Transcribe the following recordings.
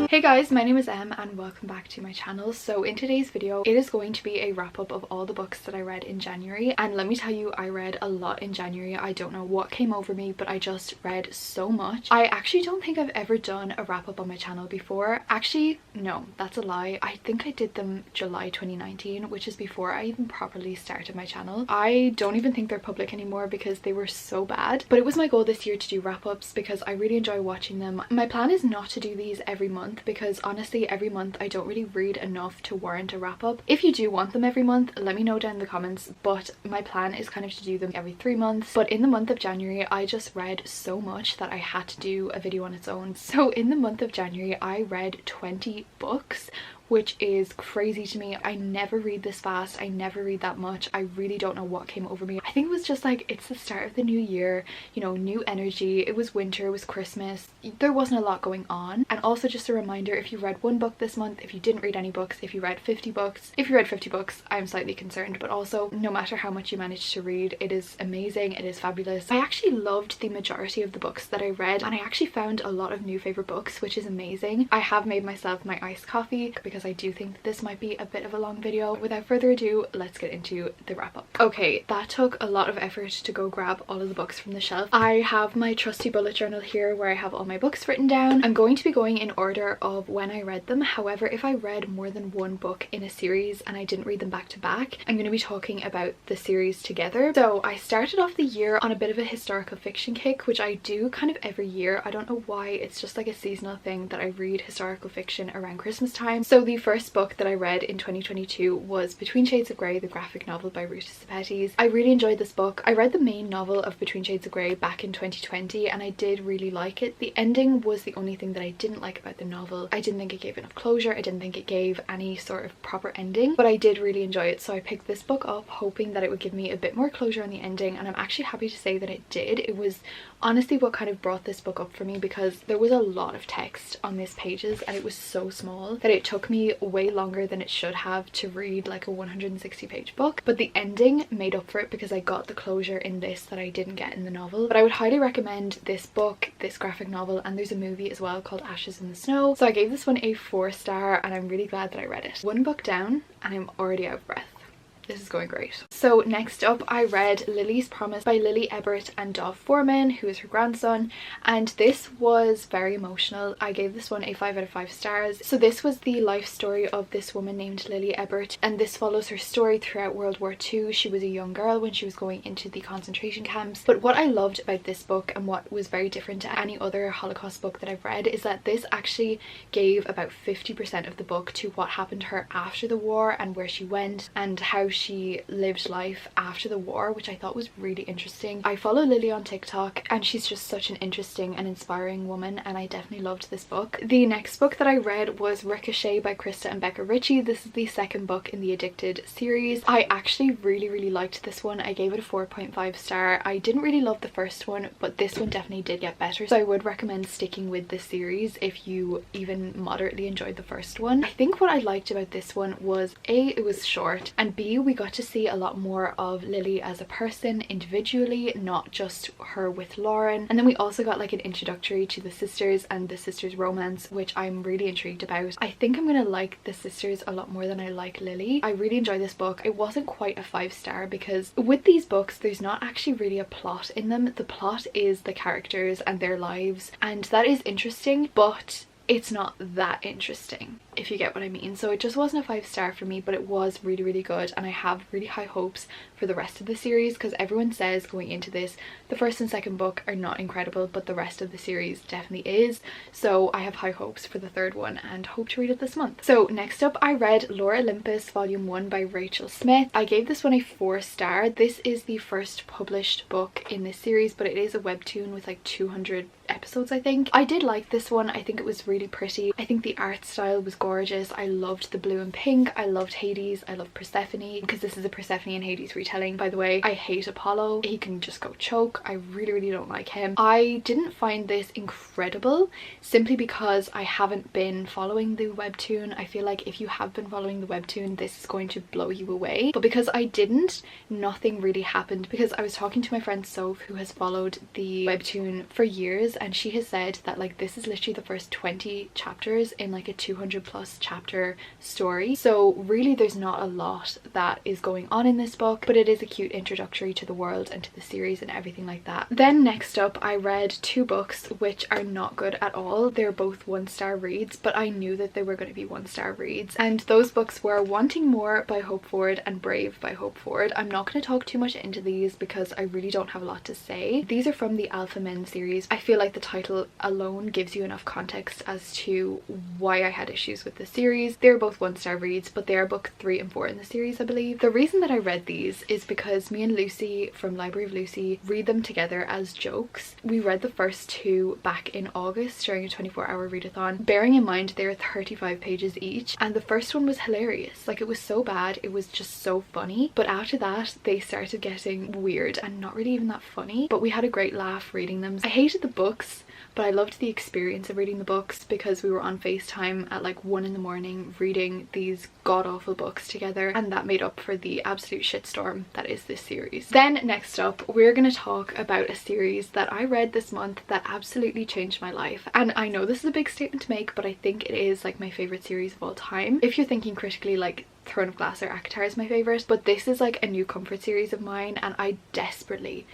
Hey guys, my name is Em and welcome back to my channel. So in today's video it is going to be a wrap up of all the books that I read in January, and let me tell you, I read a lot in January. I don't know what came over me, but I just read so much. I actually don't think I've ever done a wrap up on my channel before. Actually no, that's a lie. I think I did them July 2019, which is before I even properly started my channel. I don't even think they're public anymore because they were so bad, but it was my goal this year to do wrap ups because I really enjoy watching them. My plan is not to do these every month because honestly every month I don't really read enough to warrant a wrap up. If you do want them every month, let me know down in the comments, but my plan is kind of to do them every 3 months. But in the month of January I just read so much that I had to do a video on its own. So in the month of January I read 20 books, which is crazy to me. I never read this fast. I never read that much. I really don't know what came over me. I think it was just like, it's the start of the new year, you know, new energy. It was winter, it was Christmas. There wasn't a lot going on. And also just a reminder, if you read 1 book this month, if you didn't read any books, if you read 50 books, if you read 50 books, I'm slightly concerned, but also no matter how much you managed to read, it is amazing. It is fabulous. I actually loved the majority of the books that I read, and I actually found a lot of new favorite books, which is amazing. I have made myself my iced coffee because I do think that this might be a bit of a long video. Without further ado, let's get into the wrap up. Okay, that took a lot of effort to go grab all of the books from the shelf. I have my trusty bullet journal here where I have all my books written down. I'm going to be going in order of when I read them. However, if I read more than 1 book in a series and I didn't read them back to back, I'm going to be talking about the series together. So I started off the year on a bit of a historical fiction kick, which I do kind of every year. I don't know why, it's just like a seasonal thing that I read historical fiction around Christmas time. So the first book that I read in 2022 was Between Shades of Grey, the graphic novel by Ruta Sepetys. I really enjoyed this book. I read the main novel of Between Shades of Grey back in 2020 and I did really like it. The ending was the only thing that I didn't like about the novel. I didn't think it gave enough closure. I didn't think it gave any sort of proper ending, but I did really enjoy it. So I picked this book up hoping that it would give me a bit more closure on the ending, and I'm actually happy to say that it did. It was honestly what kind of brought this book up for me because there was a lot of text on these pages and it was so small that it took me way longer than it should have to read like a 160 page book. But the ending made up for it because I got the closure in this that I didn't get in the novel. But I would highly recommend this book, this graphic novel, and there's a movie as well called Ashes in the Snow. So I gave this one a 4-star and I'm really glad that I read it. 1 book down and I'm already out of breath. This is going great. So next up I read Lily's Promise by Lily Ebert and Dov Foreman, who is her grandson, and this was very emotional. I gave this one a 5 out of 5 stars. So this was the life story of this woman named Lily Ebert, and this follows her story throughout World War II. She was a young girl when she was going into the concentration camps. But what I loved about this book and what was very different to any other Holocaust book that I've read is that this actually gave about 50% of the book to what happened to her after the war and where she went and how she lived life after the war, which I thought was really interesting. I follow Lily on TikTok and she's just such an interesting and inspiring woman, and I definitely loved this book. The next book that I read was Ricochet by Krista and Becca Ritchie. This is the 2nd book in the Addicted series. I actually really liked this one. I gave it a 4.5 star. I didn't really love the first one, but this one definitely did get better, so I would recommend sticking with this series if you even moderately enjoyed the first one. I think what I liked about this one was A, it was short, and B, we got to see a lot more of Lily as a person individually, not just her with Lauren. And then we also got like an introductory to the sisters and the sisters' romance, which I'm really intrigued about. I think I'm gonna like the sisters a lot more than I like Lily. I really enjoyed this book. It wasn't quite a 5-star because with these books there's not actually really a plot in them. The plot is the characters and their lives, and that is interesting, but it's not that interesting, if you get what I mean. So it just wasn't a 5-star for me, but it was really good, and I have really high hopes for the rest of the series because everyone says going into this the 1st and 2nd book are not incredible, but the rest of the series definitely is. So I have high hopes for the 3rd one and hope to read it this month. So next up I read Lore Olympus Volume 1 by Rachel Smith. I gave this one a 4-star. This is the first published book in this series, but it is a webtoon with like 200 episodes, I think. I did like this one. I think it was really pretty. I think the art style was gorgeous. I loved the blue and pink. I loved Hades. I loved Persephone, because this is a Persephone and Hades retelling, by the way. I hate Apollo. He can just go choke. I really don't like him. I didn't find this incredible simply because I haven't been following the webtoon. I feel like if you have been following the webtoon, this is going to blow you away. But because I didn't, nothing really happened, because I was talking to my friend Soph, who has followed the webtoon for years, and she has said that like this is literally the first 20 chapters in like a 200+ chapter story. So really there's not a lot that is going on in this book, but it is a cute introductory to the world and to the series and everything like that. Then next up, I read 2 books which are not good at all. They're both 1-star reads, but I knew that they were going to be 1-star reads, and those books were Wanting More by Hope Ford and Brave by Hope Ford. I'm not going to talk too much into these because I really don't have a lot to say. These are from the Alpha Men series. I feel like the title alone gives you enough context as to why I had issues with the series. They're both 1-star reads, but they are book 3 and 4 in the series, I believe. The reason that I read these is because me and Lucy from Library of Lucy read them together as jokes. We read the first 2 back in August during a 24-hour readathon, bearing in mind they're 35 pages each, and the first one was hilarious. Like, it was so bad, it was just so funny, but after that they started getting weird and not really even that funny, but we had a great laugh reading them. I hated the books, but I loved the experience of reading the books because we were on FaceTime at like 1 in the morning reading these god-awful books together, and that made up for the absolute shitstorm that is this series. Then next up, we're going to talk about a series that I read this month that absolutely changed my life. And I know this is a big statement to make, but I think it is like my favorite series of all time. If you're thinking critically, like Throne of Glass or ACOTAR is my favorite, but this is like a new comfort series of mine, and I desperately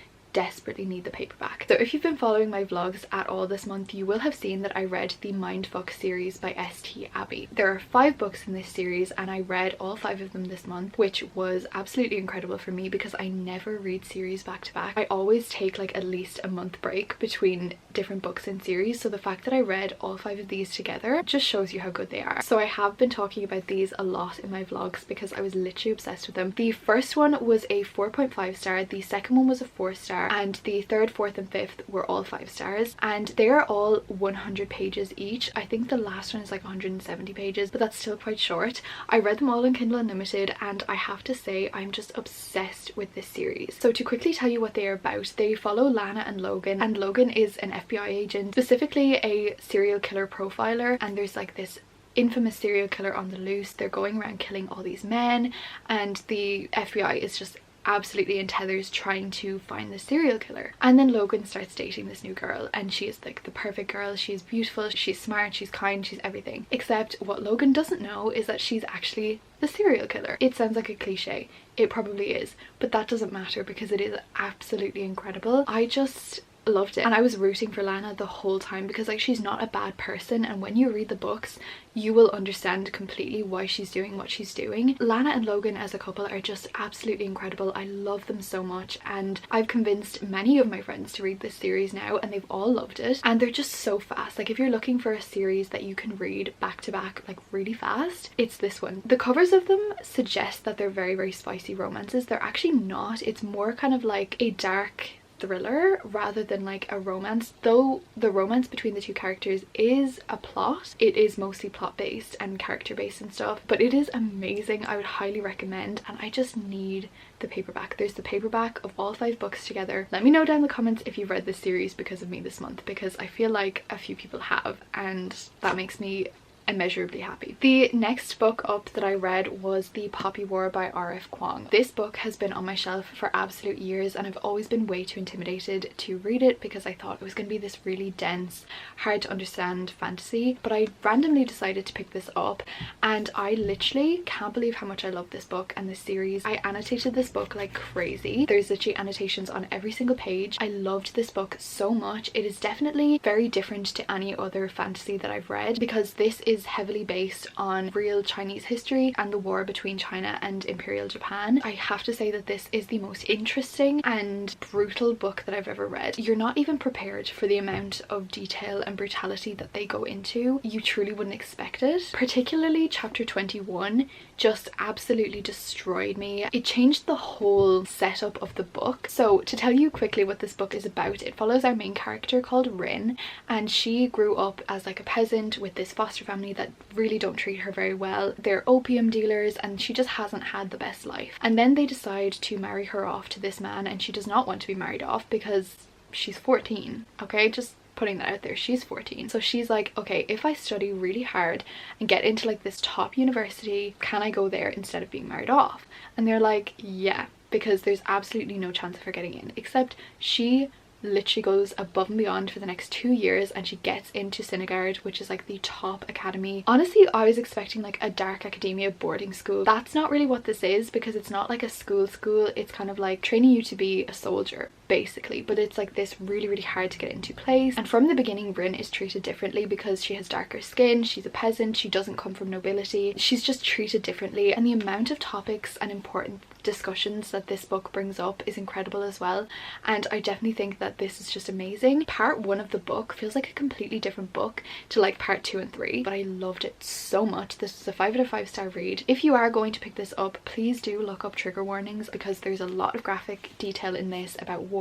need the paperback. So if you've been following my vlogs at all this month, you will have seen that I read the Mindf series by St. Abbey. There are 5 books in this series, and I read all 5 of them this month, which was absolutely incredible for me because I never read series back to back. I always take like at least a month break between different books in series, so the fact that I read all 5 of these together just shows you how good they are. So I have been talking about these a lot in my vlogs because I was literally obsessed with them. The first one was a 4.5 star, the second one was a 4-star, and the 3rd, 4th and 5th were all 5 stars, and they are all 100 pages each. I think the last one is like 170 pages, but that's still quite short. I read them all on Kindle Unlimited, and I have to say I'm just obsessed with this series. So to quickly tell you what they are about, they follow Lana and Logan is an FBI agent, specifically a serial killer profiler, and there's like this infamous serial killer on the loose. They're going around killing all these men, and the FBI is just absolutely in tethers trying to find the serial killer. And then Logan starts dating this new girl, and she is like the perfect girl. She is beautiful, she's smart, she's kind, she's everything. Except what Logan doesn't know is that she's actually the serial killer. It sounds like a cliche, it probably is, but that doesn't matter because it is absolutely incredible. I just loved it, and I was rooting for Lana the whole time because like she's not a bad person, and when you read the books you will understand completely why she's doing what she's doing. Lana and Logan as a couple are just absolutely incredible. I love them so much, and I've convinced many of my friends to read this series now, and they've all loved it, and they're just so fast. Like if you're looking for a series that you can read back to back like really fast, it's this one. The covers of them suggest that they're very spicy romances. They're actually not. It's more kind of like a dark thriller rather than like a romance, though the romance between the 2 characters is a plot. It is mostly plot based and character based and stuff, but it is amazing. I would highly recommend, and I just need the paperback. There's the paperback of all 5 books together. Let me know down in the comments if you've read this series because of me this month, because I feel like a few people have, and that makes me immeasurably happy. The next book up that I read was The Poppy War by R.F. Kuang. This book has been on my shelf for absolute years, and I've always been way too intimidated to read it because I thought it was going to be this really dense, hard to understand fantasy, but I randomly decided to pick this up, and I literally can't believe how much I love this book and this series. I annotated this book like crazy. There's literally annotations on every single page. I loved this book so much. It is definitely very different to any other fantasy that I've read because this is is heavily based on real Chinese history and the war between China and Imperial Japan. I have to say that this is the most interesting and brutal book that I've ever read. You're not even prepared for the amount of detail and brutality that they go into. You truly wouldn't expect it. Particularly chapter 21 just absolutely destroyed me. It changed the whole setup of the book. So to tell you quickly what this book is about, it follows our main character called Rin, and she grew up as like a peasant with this foster family that really don't treat her very well. They're opium dealers and she just hasn't had the best life. And then they decide to marry her off to this man, and she does not want to be married off because she's 14. Okay, just putting that out there, she's 14. So she's like, okay, if I study really hard and get into like this top university, can I go there instead of being married off? And they're like, yeah, because there's absolutely no chance of her getting in, except she literally goes above and beyond for the next 2 years and she gets into Sinigard, which is like the top academy. Honestly, I was expecting like a dark academia boarding school. That's not really what this is, because it's not like a school, it's kind of like training you to be a soldier basically, but it's like this really hard to get into place. And from the beginning, Rin is treated differently because she has darker skin, she's a peasant, she doesn't come from nobility, she's just treated differently. And the amount of topics and important discussions that this book brings up is incredible as well, and I definitely think that this is just amazing. Part 1 of the book feels like a completely different book to like part 2 and 3, but I loved it so much. This is a 5 out of 5 star read. If you are going to pick this up, please do look up trigger warnings, because there's a lot of graphic detail in this about war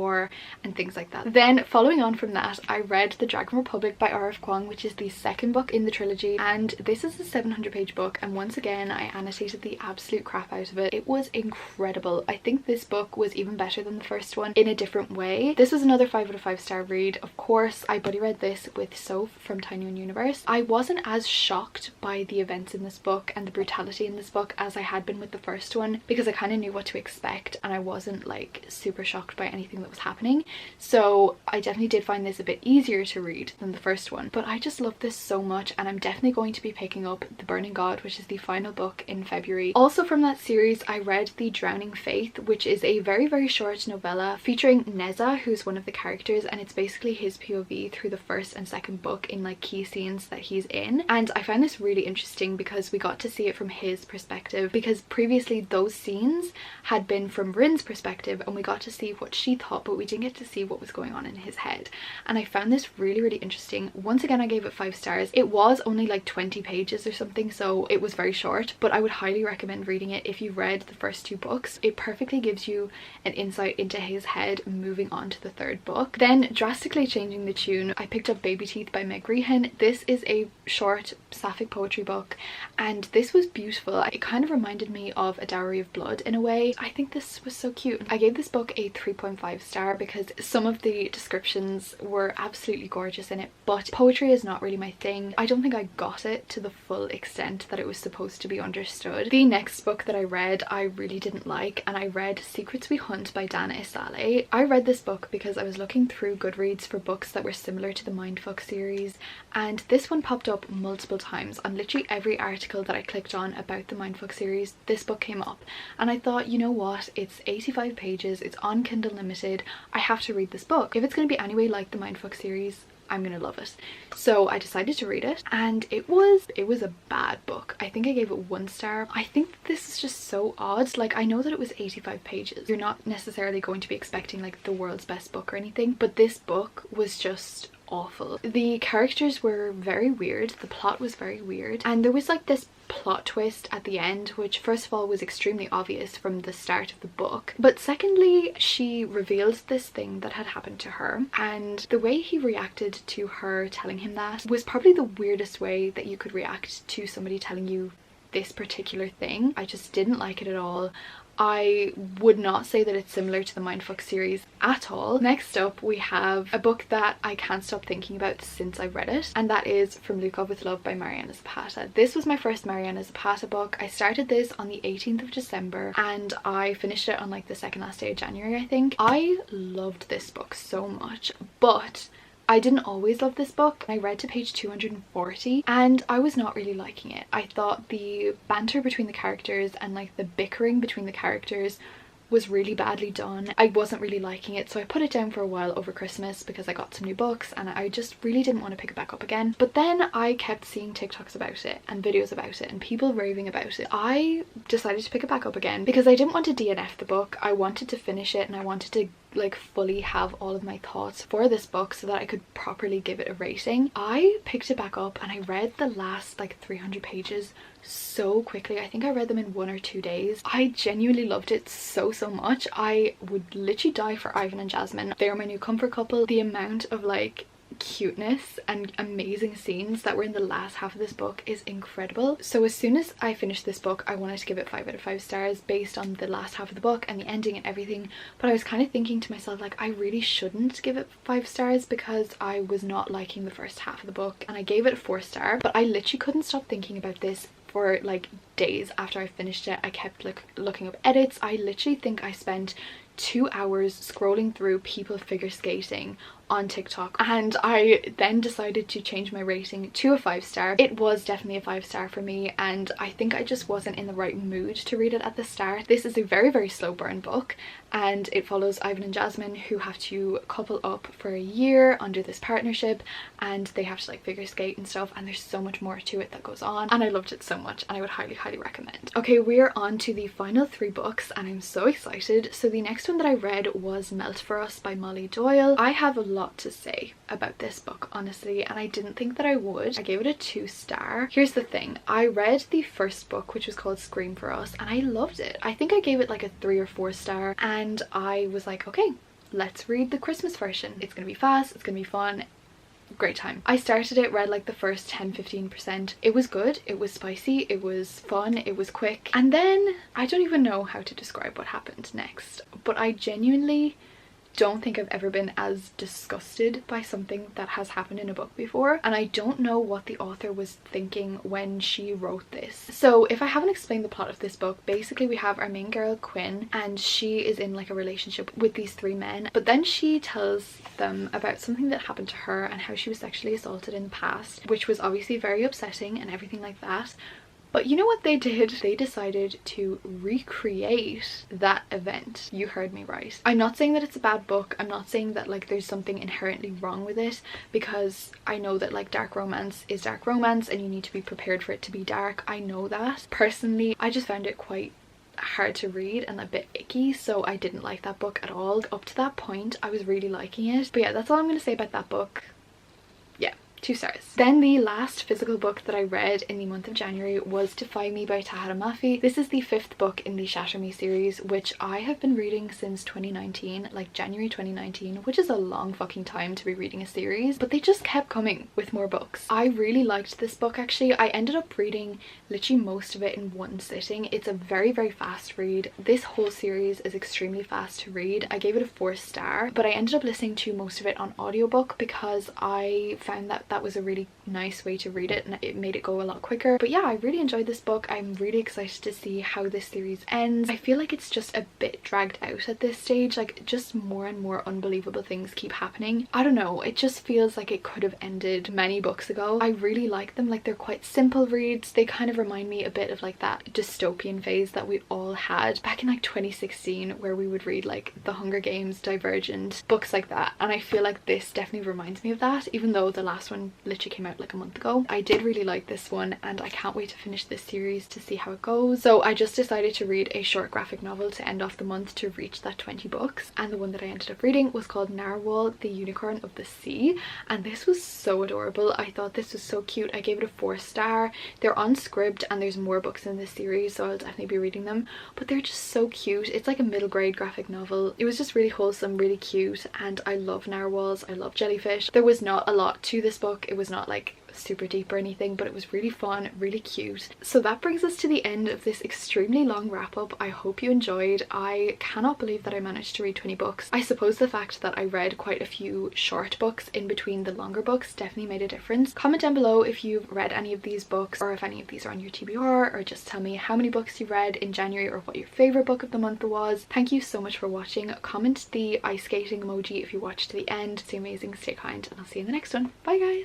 and things like that. Then following on from that, I read The Dragon Republic by R.F. Kuang, which is the second book in the trilogy, and this is a 700-page book, and once again I annotated the absolute crap out of it. It was incredible. I think this book was even better than the first one in a different way. This was another 5 out of 5 star read. Of course, I buddy read this with Soph from Tiny Own Universe. I wasn't as shocked by the events in this book and the brutality in this book as I had been with the first one, because I kind of knew what to expect and I wasn't like super shocked by anything that was happening. So I definitely did find this a bit easier to read than the first one, but I just love this so much, and I'm definitely going to be picking up The Burning God, which is the final book, in February. Also from that series, I read The Drowning Faith, which is a very short novella featuring Neza, who's one of the characters, and it's basically his POV through the first and second book in like key scenes that he's in. And I find this really interesting because we got to see it from his perspective, because previously those scenes had been from Rin's perspective and we got to see what she thought, but we didn't get to see what was going on in his head. And I found this really interesting. Once again, I gave it 5 stars. It was only like 20 pages or something, so it was very short, but I would highly recommend reading it if you read the first 2 books. It perfectly gives you an insight into his head moving on to the 3rd book. Then, drastically changing the tune, I picked up Baby Teeth by Meg Rehan. This is a short Sapphic poetry book, and this was beautiful. It kind of reminded me of A Dowry of Blood in a way. I think this was so cute. I gave this book a 3.5 star because some of the descriptions were absolutely gorgeous in it, but poetry is not really my thing. I don't think I got it to the full extent that it was supposed to be understood. The next book that I read I really didn't like, and I read Secrets We Hunt by Dana Isale. I read this book because I was looking through Goodreads for books that were similar to the Mindf series, and this one popped up multiple times. On literally every article that I clicked on about the Mindf series, this book came up, and I thought, you know what, it's 85 pages, it's on Kindle Limited, I have to read this book. If it's going to be anyway like the Mindf series, I'm gonna love it. So I decided to read it, and it was a bad book. I think I gave it 1 star. I think this is just so odd. Like, I know that it was 85 pages. You're not necessarily going to be expecting like the world's best book or anything, but this book was just awful. The characters were very weird, the plot was very weird, and there was like this plot twist at the end, which first of all was extremely obvious from the start of the book, but secondly, she revealed this thing that had happened to her, and the way he reacted to her telling him that was probably the weirdest way that you could react to somebody telling you this particular thing. I just didn't like it at all. I would not say that it's similar to the Mindf series at all. Next up, we have a book that I can't stop thinking about since I've read it, and that is From Lukov with Love by Mariana Zapata. This was my first Mariana Zapata book. I started this on the 18th of December and I finished it on like the second last day of January, I think. I loved this book so much, but I didn't always love this book. I read to page 240 and I was not really liking it. I thought the banter between the characters and like the bickering between the characters was really badly done. I wasn't really liking it, so I put it down for a while over Christmas because I got some new books and I just really didn't want to pick it back up again. But then I kept seeing TikToks about it and videos about it and people raving about it. I decided to pick it back up again because I didn't want to DNF the book. I wanted to finish it and I wanted to like fully have all of my thoughts for this book so that I could properly give it a rating. I picked it back up and I read the last like 300 pages so quickly. I think I read them in 1 or 2 days. I genuinely loved it so much. I would literally die for Ivan and Jasmine. They are my new comfort couple. The amount of like cuteness and amazing scenes that were in the last half of this book is incredible. So as soon as I finished this book, I wanted to give it 5 out of 5 stars based on the last half of the book and the ending and everything, but I was kind of thinking to myself like I really shouldn't give it 5 stars because I was not liking the first half of the book, and I gave it a 4 star. But I literally couldn't stop thinking about this for like days after I finished it. I kept like looking up edits. I literally think I spent 2 hours scrolling through people figure skating on TikTok, and I then decided to change my rating to a 5 star. It was definitely a 5 star for me, and I think I just wasn't in the right mood to read it at the start. This is a very slow burn book, and it follows Ivan and Jasmine, who have to couple up for a year under this partnership, and they have to like figure skate and stuff, and there's so much more to it that goes on, and I loved it so much and I would highly recommend. Okay, we're on to the final 3 books and I'm so excited. So the next one that I read was Melt for Us by Molly Doyle. I have a lot to say about this book, honestly, and I didn't think that I would. I gave it a 2 star. Here's the thing, I read the first book, which was called Scream for Us, and I loved it. I think I gave it like a 3 or 4 star, and I was like, okay, let's read the Christmas version. It's gonna be fast, it's gonna be fun, great time. I started it, read like the first 10-15%. It was good, it was spicy, it was fun, it was quick, and then I don't even know how to describe what happened next, but I genuinely don't think I've ever been as disgusted by something that has happened in a book before, and I don't know what the author was thinking when she wrote this. So if I haven't explained the plot of this book, basically we have our main girl Quinn, and she is in like a relationship with these 3 men, but then she tells them about something that happened to her and how she was sexually assaulted in the past, which was obviously very upsetting and everything like that. But you know what they did? They decided to recreate that event. You heard me right. I'm not saying that it's a bad book. I'm not saying that like there's something inherently wrong with it, because I know that like dark romance is dark romance and you need to be prepared for it to be dark. I know that. Personally, I just found it quite hard to read and a bit icky, so I didn't like that book at all. Up to that point, I was really liking it. But yeah, that's all I'm going to say about that book. Yeah. 2 stars. Then the last physical book that I read in the month of January was Defy Me by Tahara Mafi. This is the 5th book in the Shatter Me series, which I have been reading since 2019, like January 2019, which is a long fucking time to be reading a series, but they just kept coming with more books. I really liked this book actually. I ended up reading literally most of it in one sitting. It's a very fast read. This whole series is extremely fast to read. I gave it a 4 star, but I ended up listening to most of it on audiobook because I found that was a really nice way to read it and it made it go a lot quicker. But yeah, I really enjoyed this book. I'm really excited to see how this series ends. I feel like it's just a bit dragged out at this stage, like just more and more unbelievable things keep happening. I don't know, it just feels like it could have ended many books ago. I really like them, like they're quite simple reads. They kind of remind me a bit of like that dystopian phase that we all had back in like 2016, where we would read like The Hunger Games, Divergent, books like that, and I feel like this definitely reminds me of that, even though the last one literally came out like a month ago. I did really like this one and I can't wait to finish this series to see how it goes. So I just decided to read a short graphic novel to end off the month to reach that 20 books, and the one that I ended up reading was called Narwhal, the Unicorn of the Sea, and this was so adorable. I thought this was so cute. I gave it a 4 star. They're on Scribd and there's more books in this series, so I'll definitely be reading them, but they're just so cute. It's like a middle grade graphic novel. It was just really wholesome, really cute, and I love narwhals. I love jellyfish. There was not a lot to this book. It was not like super deep or anything, but it was really fun, really cute. So that brings us to the end of this extremely long wrap up. I hope you enjoyed. I cannot believe that I managed to read 20 books. I suppose the fact that I read quite a few short books in between the longer books definitely made a difference. Comment down below if you've read any of these books, or if any of these are on your TBR, or just tell me how many books you read in January or what your favorite book of the month was. Thank you so much for watching. Comment the ice skating emoji if you watched to the end. Stay amazing, stay kind, and I'll see you in the next one. Bye guys.